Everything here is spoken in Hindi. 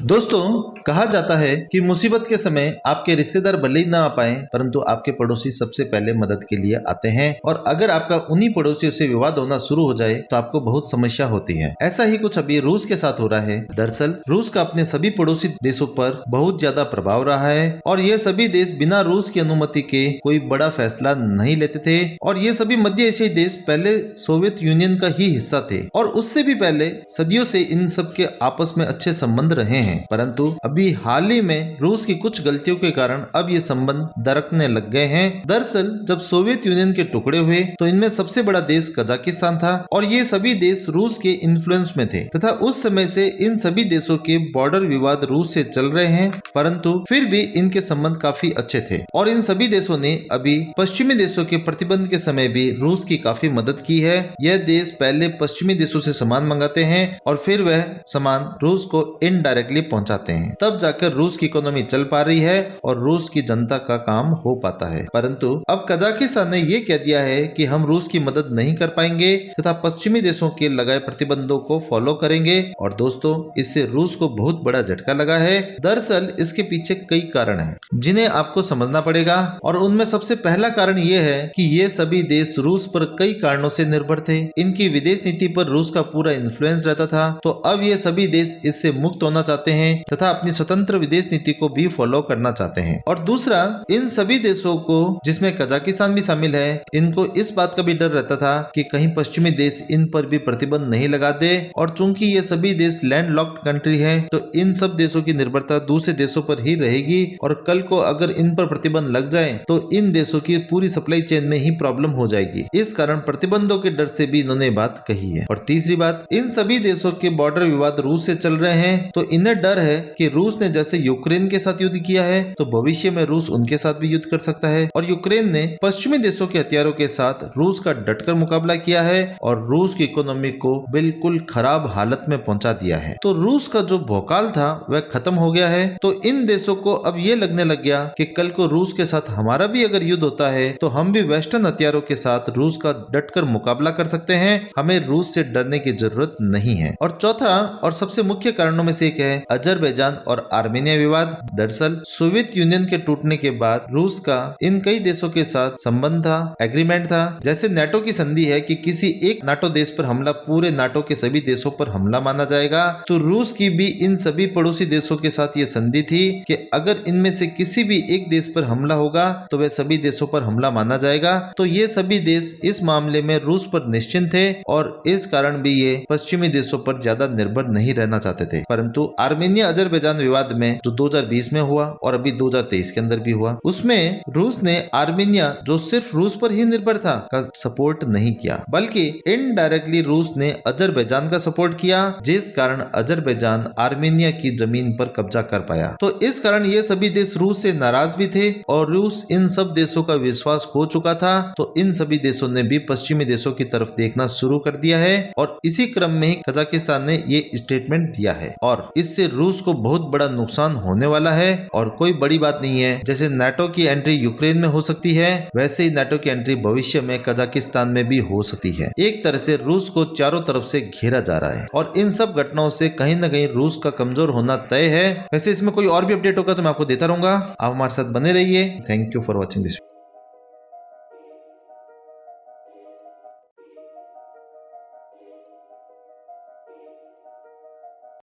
दोस्तों, कहा जाता है कि मुसीबत के समय आपके रिश्तेदार भले ही ना आ पाए, परंतु आपके पड़ोसी सबसे पहले मदद के लिए आते हैं। और अगर आपका उन्हीं पड़ोसियों से विवाद होना शुरू हो जाए तो आपको बहुत समस्या होती है। ऐसा ही कुछ अभी रूस के साथ हो रहा है। दरअसल रूस का अपने सभी पड़ोसी देशों पर बहुत ज्यादा प्रभाव रहा है और ये सभी देश बिना रूस की अनुमति के कोई बड़ा फैसला नहीं लेते थे। और ये सभी मध्य एशियाई देश पहले सोवियत यूनियन का ही हिस्सा थे और उससे भी पहले सदियों से इन सब के आपस में अच्छे संबंध रहे हैं। परंतु अभी हाल ही में रूस की कुछ गलतियों के कारण अब ये संबंध दरकने लग गए हैं। दरअसल जब सोवियत यूनियन के टुकड़े हुए तो इनमें सबसे बड़ा देश कजाकिस्तान था और ये सभी देश रूस के इन्फ्लुएंस में थे तथा उस समय से इन सभी देशों के बॉर्डर विवाद रूस से चल रहे हैं, परंतु फिर भी इनके संबंध काफी अच्छे थे। और इन सभी देशों ने अभी पश्चिमी देशों के प्रतिबंध के समय भी रूस की काफी मदद की है। यह देश पहले पश्चिमी देशों से सामान मंगाते हैं और फिर वह सामान रूस को इनडायरेक्टली पहुंचाते हैं, तब जाकर रूस की इकोनॉमी चल पा रही है और रूस की जनता का काम हो पाता है। परंतु अब कजाकिस्तान ने यह कह दिया है कि हम रूस की मदद नहीं कर पाएंगे तथा पश्चिमी देशों के लगाए प्रतिबंधों को फॉलो करेंगे। और दोस्तों, इससे रूस को बहुत बड़ा झटका लगा है। दरअसल इसके पीछे कई कारण हैं जिन्हें आपको समझना पड़ेगा और उनमें सबसे पहला कारण यह है कि ये सभी देश रूस पर कई कारणों से निर्भर थे। इनकी विदेश नीति पर रूस का पूरा इन्फ्लुएंस रहता था, तो अब ये सभी देश इससे मुक्त होना चाहते हैं तथा अपनी स्वतंत्र विदेश नीति को भी फॉलो करना चाहते हैं। और दूसरा, इन सभी देशों को जिसमें कजाकिस्तान भी शामिल है, इनको इस बात का भी डर रहता था कि कहीं पश्चिमी देश इन पर भी प्रतिबंध नहीं लगा दे। और चूंकि ये सभी देश लैंड लॉक्ड कंट्री है तो इन सब देशों की निर्भरता दूसरे देशों पर ही रहेगी और कल को अगर इन पर प्रतिबंध लग जाए तो इन देशों की पूरी सप्लाई चेन में ही प्रॉब्लम हो जाएगी। इस कारण प्रतिबंधों के डर से भी इन्होंने बात कही है। और तीसरी बात, इन सभी देशों के बॉर्डर विवाद रूस से चल रहे हैं तो इन्हें डर है कि रूस ने जैसे यूक्रेन के साथ युद्ध किया है तो भविष्य में रूस उनके साथ भी युद्ध कर सकता है। और यूक्रेन ने पश्चिमी देशों के हथियारों के साथ रूस का डटकर मुकाबला किया है और रूस की इकोनॉमी को बिल्कुल खराब हालत में पहुंचा दिया है। तो रूस का जो भौकाल था वह खत्म हो गया है। तो इन देशों को अब ये लगने लग गया कि कल को रूस के साथ हमारा भी अगर युद्ध होता है तो हम भी वेस्टर्न हथियारों के साथ रूस का डटकर मुकाबला कर सकते हैं, हमें रूस से डरने की जरूरत नहीं है। और चौथा और सबसे मुख्य कारणों में से एक है अजरबैजान और आर्मेनिया विवाद। दरअसल सोवियत यूनियन के टूटने के बाद रूस का इन कई देशों के साथ संबंध था, एग्रीमेंट था। जैसे नाटो की संधि है कि किसी एक नाटो देश पर हमला पूरे नाटो के सभी देशों पर हमला माना जाएगा, तो रूस की भी इन सभी पड़ोसी देशों के साथ ये संधि थी कि अगर इनमें से किसी भी एक देश पर हमला होगा तो वह सभी देशों पर हमला माना जाएगा। तो ये सभी देश इस मामले में रूस पर निश्चिंत थे और इस कारण भी ये पश्चिमी देशों पर ज्यादा निर्भर नहीं रहना चाहते थे। परंतु आर्मेनिया अजरबैजान विवाद में जो 2020 में हुआ और अभी 2023 के अंदर भी हुआ, उसमें रूस ने आर्मेनिया जो सिर्फ रूस पर ही निर्भर था का सपोर्ट नहीं किया, बल्कि इनडायरेक्टली रूस ने अजरबैजान का सपोर्ट किया, जिस कारण अजरबैजान आर्मेनिया की जमीन पर कब्जा कर पाया। तो इस कारण ये सभी देश रूस से नाराज भी थे और रूस इन सब देशों का विश्वास खो चुका था। तो इन सभी देशों ने भी पश्चिमी देशों की तरफ देखना शुरू कर दिया है और इसी क्रम में ही कजाकिस्तान ने ये स्टेटमेंट दिया है और इससे रूस को बहुत बड़ा नुकसान होने वाला है। और कोई बड़ी बात नहीं है, जैसे नाटो की एंट्री यूक्रेन में हो सकती है वैसे ही नाटो की एंट्री भविष्य में कजाकिस्तान में भी हो सकती है। एक तरह से रूस को चारों तरफ से घेरा जा रहा है और इन सब घटनाओं से कहीं न कहीं रूस का कमजोर होना तय है। वैसे इसमें कोई और भी अपडेट होगा तो मैं आपको देता रहूंगा। आप हमारे साथ बने रहिए। Thank you for watching this.